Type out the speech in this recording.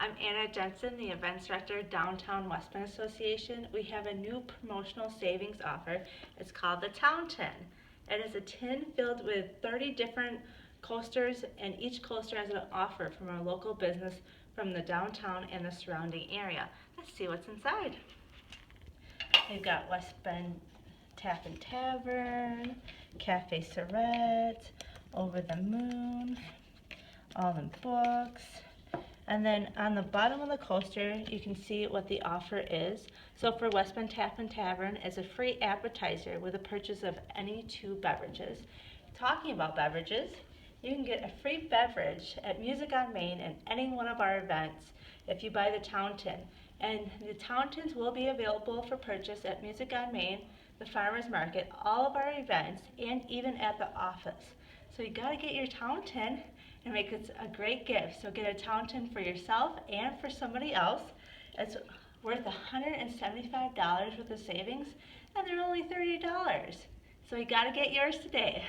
I'm Anna Jensen, the Events Director, Downtown West Bend Association. We have a new promotional savings offer. It's called the Town Tin. It is a tin filled with 30 different coasters, and each coaster has an offer from our local business from the downtown and the surrounding area. Let's see what's inside. We've got West Bend Tap and Tavern, Cafe Surrette, Over the Moon, All in Books. And then on the bottom of the coaster, you can see what the offer is. So for West Bend Tap and Tavern, it's a free appetizer with a purchase of any 2 beverages. Talking about beverages, you can get a free beverage at Music on Main and any one of our events if you buy the Town Tin. And the Town Tins will be available for purchase at Music on Main, the Farmers Market, all of our events, and even at the office. So you gotta get your Town Tin and make it a great gift. So get a Town Tin for yourself and for somebody else. It's worth $175 worth of savings, and they're only $30. So you gotta get yours today.